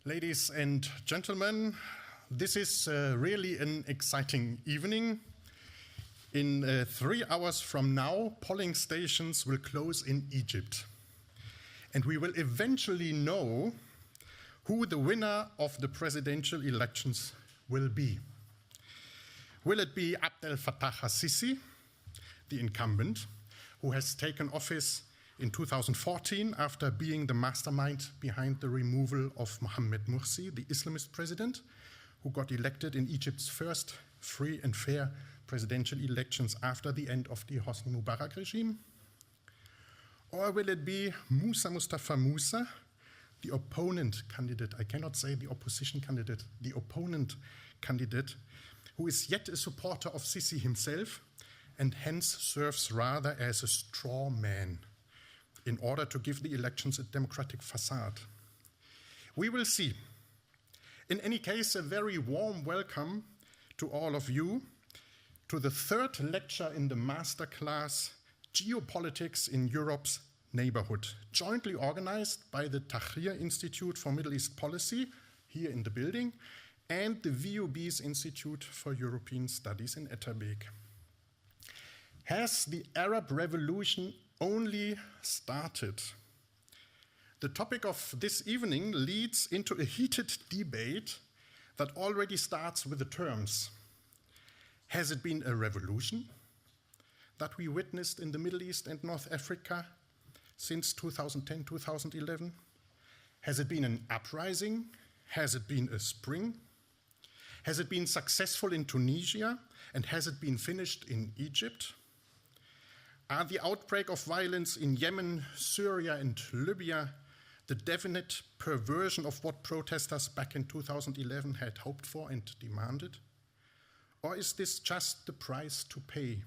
Ladies and gentlemen, this is really an exciting evening. In 3 hours from now, polling stations will close in Egypt. And we will eventually know who the winner of the presidential elections will be. Will it be Abdel Fattah al-Sisi, the incumbent, who has taken office in 2014 after being the mastermind behind the removal of Mohamed Morsi, the Islamist president, who got elected in Egypt's first free and fair presidential elections after the end of the Hosni Mubarak regime? Or will it be Musa Mustafa Musa, the opponent candidate, I cannot say the opposition candidate, the opponent candidate, who is yet a supporter of Sisi himself and hence serves rather as a straw man in order to give the elections a democratic facade? We will see. In any case, a very warm welcome to all of you to the third lecture in the Masterclass, Geopolitics in Europe's Neighbourhood, jointly organized by the Tahrir Institute for Middle East Policy here in the building and the VUB's Institute for European Studies in Etterbeek. Has the Arab Revolution only started? The topic of this evening leads into a heated debate that already starts with the terms. Has it been a revolution that we witnessed in the Middle East and North Africa since 2010, 2011? Has it been an uprising? Has it been a spring? Has it been successful in Tunisia? And has it been finished in Egypt? Are the outbreak of violence in Yemen, Syria, and Libya the definite perversion of what protesters back in 2011 had hoped for and demanded? Or is this just the price to pay,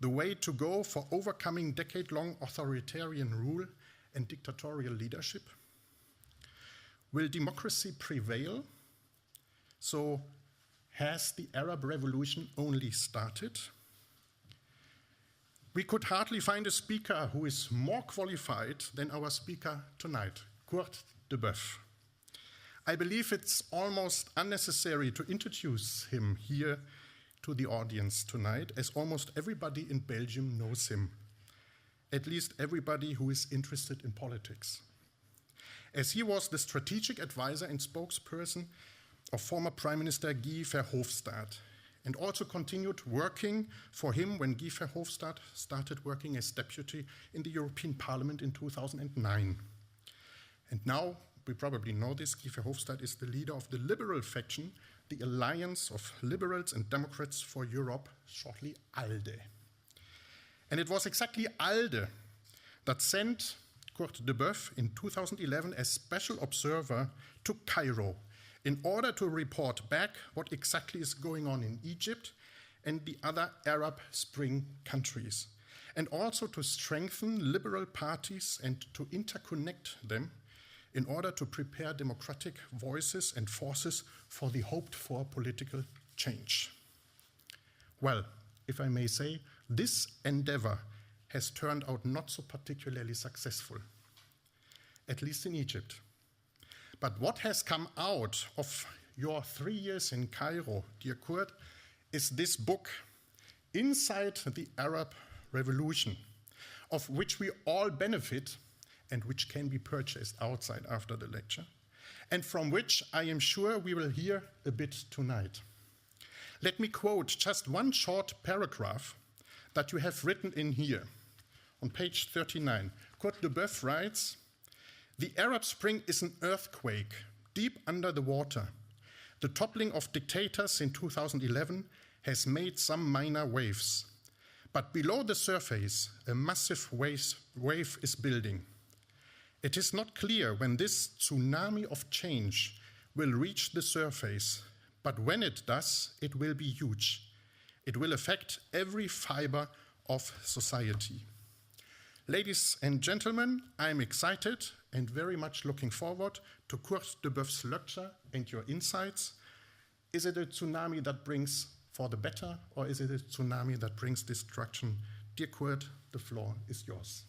the way to go for overcoming decade-long authoritarian rule and dictatorial leadership? Will democracy prevail? So, has the Arab Revolution only started? We could hardly find a speaker who is more qualified than our speaker tonight, Koert Debeuf. I believe it's almost unnecessary to introduce him here to the audience tonight, as almost everybody in Belgium knows him, at least everybody who is interested in politics, as he was the strategic advisor and spokesperson of former Prime Minister Guy Verhofstadt, and also continued working for him when Guy Verhofstadt started working as deputy in the European Parliament in 2009. And now, we probably know this, Guy Verhofstadt is the leader of the liberal faction, the Alliance of Liberals and Democrats for Europe, shortly ALDE. And it was exactly ALDE that sent Koert Debeuf in 2011 as special observer to Cairo in order to report back what exactly is going on in Egypt and the other Arab Spring countries, and also to strengthen liberal parties and to interconnect them in order to prepare democratic voices and forces for the hoped-for political change. Well, if I may say, this endeavor has turned out not so particularly successful, at least in Egypt. But what has come out of your 3 years in Cairo, dear Koert, is this book, Inside the Arab Revolution, of which we all benefit and which can be purchased outside after the lecture, and from which I am sure we will hear a bit tonight. Let me quote just one short paragraph that you have written in here on page 39. Koert Debeuf writes, "The Arab Spring is an earthquake deep under the water. The toppling of dictators in 2011 has made some minor waves. But below the surface, a massive wave is building. It is not clear when this tsunami of change will reach the surface, but when it does, it will be huge. It will affect every fiber of society." Ladies and gentlemen, I'm excited and very much looking forward to Koert Debeuf's lecture and your insights. Is it a tsunami that brings for the better, or is it a tsunami that brings destruction? Dear Koert, the floor is yours.